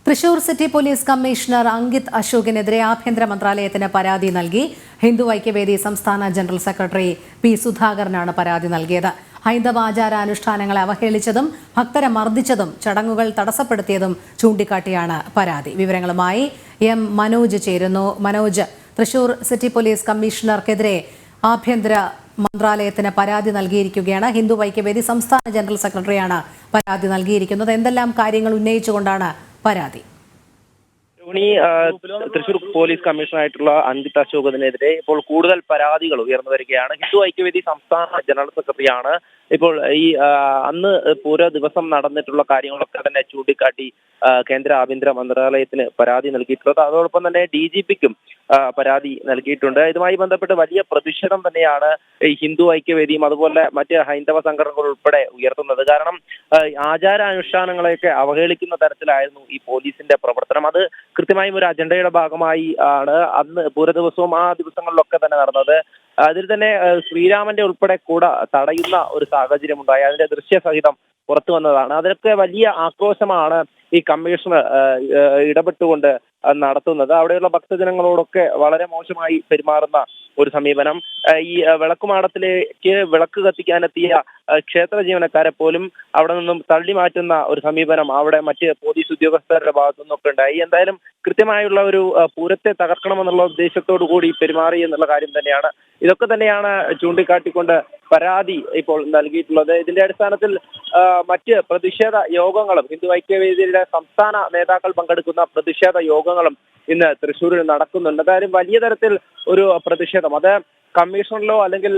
Thrissur city police commissioner Ankit അശോകിനെതിരെ ആഭ്യന്തര മന്ത്രാലയത്തിന് പരാതി നൽകി ഹിന്ദു ഐക്യവേദി സംസ്ഥാന ജനറൽ സെക്രട്ടറി പി സുധാകരനാണ് പരാതി നൽകിയത്. ഹൈന്ദവ ആചാരാനുഷ്ഠാനങ്ങളെ അവഹേളിച്ചതും ഭക്തരെ മർദ്ദിച്ചതും ചടങ്ങുകൾ തടസ്സപ്പെടുത്തിയതും ചൂണ്ടിക്കാട്ടിയാണ് പരാതി. വിവരങ്ങളുമായി എം മനോജ് ചേരുന്നു. മനോജ്, തൃശൂർ സിറ്റി പോലീസ് കമ്മീഷണർക്കെതിരെ ആഭ്യന്തര മന്ത്രാലയത്തിന് പരാതി നൽകിയിരിക്കുകയാണ്. ഹിന്ദു ഐക്യവേദി സംസ്ഥാന ജനറൽ സെക്രട്ടറിയാണ് പരാതി നൽകിയിരിക്കുന്നത്. എന്തെല്ലാം കാര്യങ്ങൾ ഉന്നയിച്ചുകൊണ്ടാണ് പരാതി? തൃശൂർ പോലീസ് കമ്മീഷണറായിട്ടുള്ള അങ്കിത് അശോകിനെതിരെ ഇപ്പോൾ കൂടുതൽ പരാതികൾ ഉയർന്നു വരികയാണ്. ഹിന്ദു ഐക്യവേദി സംസ്ഥാന ജനറൽ സെക്രട്ടറിയാണ് ഇപ്പോൾ ഈ അന്ന് പൂര ദിവസം നടന്നിട്ടുള്ള കാര്യങ്ങളൊക്കെ തന്നെ ചൂണ്ടിക്കാട്ടി കേന്ദ്ര ആഭ്യന്തര മന്ത്രാലയത്തിന് പരാതി നൽകിയിട്ടുള്ളത്. അതോടൊപ്പം തന്നെ DGPക്കും പരാതി നൽകിയിട്ടുണ്ട്. ഇതുമായി ബന്ധപ്പെട്ട് വലിയ പ്രതിഷേധം തന്നെയാണ് ഈ ഹിന്ദു ഐക്യവേദിയും അതുപോലെ മറ്റ് ഹൈന്ദവ സംഘടനകൾ ഉൾപ്പെടെ ഉയർത്തുന്നത്. കാരണം ആചാരാനുഷ്ഠാനങ്ങളെയൊക്കെ അവഹേളിക്കുന്ന തരത്തിലായിരുന്നു ഈ പോലീസിന്റെ പ്രവർത്തനം. അത് കൃത്യമായും ഒരു അജണ്ടയുടെ ഭാഗമായി ആണ് അന്ന് പൂര ദിവസവും ആ ദിവസങ്ങളിലൊക്കെ തന്നെ നടന്നത്. അതിൽ തന്നെ ശ്രീരാമന്റെ ഉൾപ്പെടെ കൂടെ തടയുന്ന ഒരു സാഹചര്യം ഉണ്ടായി. അതിന്റെ ദൃശ്യസഹിതം പുറത്തു വന്നതാണ്. അതിലൊക്കെ വലിയ ആക്രോശമാണ് ഈ കമ്മീഷണർ ഇടപെട്ടുകൊണ്ട് നടത്തുന്നത്. അവിടെയുള്ള ഭക്തജനങ്ങളോടൊക്കെ വളരെ മോശമായി പെരുമാറുന്ന ഒരു സമീപനം. ഈ വിളക്കുമാടത്തിലേക്ക് വിളക്ക് കത്തിക്കാനെത്തിയ ക്ഷേത്ര ജീവനക്കാരെ പോലും അവിടെ നിന്നും തള്ളി മാറ്റുന്ന ഒരു സമീപനം അവിടെ മറ്റ് പോലീസ് ഉദ്യോഗസ്ഥരുടെ ഭാഗത്തു നിന്നൊക്കെ ഉണ്ടായി. എന്തായാലും കൃത്യമായുള്ള ഒരു പൂരത്തെ തകർക്കണമെന്നുള്ള ഉദ്ദേശത്തോടു കൂടി പെരുമാറി എന്നുള്ള കാര്യം തന്നെയാണ്. ഇതൊക്കെ തന്നെയാണ് ചൂണ്ടിക്കാട്ടിക്കൊണ്ട് പരാതി ഇപ്പോൾ നൽകിയിട്ടുള്ളത്. ഇതിന്റെ അടിസ്ഥാനത്തിൽ മറ്റ് പ്രതിഷേധ യോഗങ്ങളും ഹിന്ദു ഐക്യവേദിയുടെ സംസ്ഥാന നേതാക്കൾ പങ്കെടുക്കുന്ന പ്രതിഷേധ യോഗങ്ങളും ഇന്ന് തൃശ്ശൂരിൽ നടക്കുന്നുണ്ട്. അതായത് വലിയ തരത്തിൽ ഒരു പ്രതിഷേധം, അത് കമ്മീഷണറിലോ അല്ലെങ്കിൽ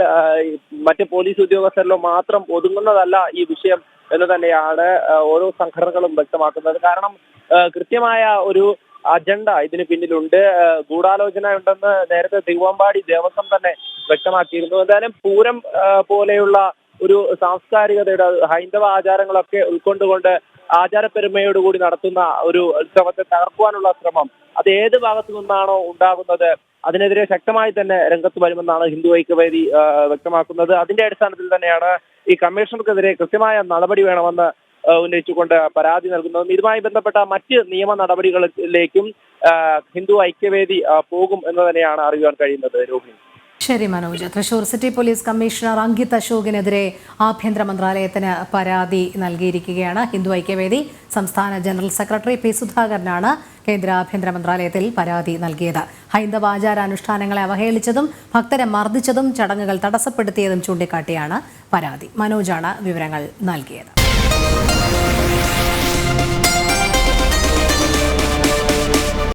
മറ്റ് പോലീസ് ഉദ്യോഗസ്ഥരിലോ മാത്രം ഒതുങ്ങുന്നതല്ല ഈ വിഷയം എന്ന് തന്നെയാണ് ഓരോ സംഘടനകളും വ്യക്തമാക്കുന്നത്. കാരണം കൃത്യമായ ഒരു അജണ്ട ഇതിന് പിന്നിലുണ്ട്, ഗൂഢാലോചന ഉണ്ടെന്ന് നേരത്തെ തിരുവമ്പാടി ദേവസ്വം തന്നെ വ്യക്തമാക്കിയിരുന്നു. എന്തായാലും പൂരം പോലെയുള്ള ഒരു സാംസ്കാരികതയുടെ ഹൈന്ദവ ആചാരങ്ങളൊക്കെ ഉൾക്കൊണ്ടുകൊണ്ട് ആചാരപ്പെരുമയോടുകൂടി നടത്തുന്ന ഒരു ഉത്സവത്തെ തകർക്കുവാനുള്ള ശ്രമം അത് ഏത് ഭാഗത്തു നിന്നാണോ ഉണ്ടാകുന്നത് അതിനെതിരെ ശക്തമായി തന്നെ രംഗത്ത് വരുമെന്നാണ് ഹിന്ദു ഐക്യവേദി വ്യക്തമാക്കുന്നത്. അതിന്റെ അടിസ്ഥാനത്തിൽ തന്നെയാണ് ഈ കമ്മീഷണർക്കെതിരെ കൃത്യമായ നടപടി വേണമെന്ന് ഉന്നയിച്ചുകൊണ്ട് പരാതി നൽകുന്നതും. ഇതുമായി ബന്ധപ്പെട്ട മറ്റ് നിയമ നടപടികളിലേക്കും ഹിന്ദു ഐക്യവേദി പോകും എന്ന് തന്നെയാണ് അറിയാൻ കഴിയുന്നത്. രോഹിണി. ശരി Manoj. Thrissur city police commissioner Ankit അശോകിനെതിരെ ആഭ്യന്തര മന്ത്രാലയത്തിന് പരാതി നൽകിയിരിക്കുകയാണ്. ഹിന്ദു ഐക്യവേദി സംസ്ഥാന ജനറൽ സെക്രട്ടറി പി സുധാകരനാണ് കേന്ദ്ര ആഭ്യന്തര മന്ത്രാലയത്തിൽ പരാതി നൽകിയത്. ഹൈന്ദവ ആചാരാനുഷ്ഠാനങ്ങളെ അവഹേളിച്ചതും ഭക്തരെ മർദ്ദിച്ചതും ചടങ്ങുകൾ തടസ്സപ്പെടുത്തിയതും ചൂണ്ടിക്കാട്ടിയാണ് പരാതി. മനോജാണ് വിവരങ്ങൾ നൽകിയത്.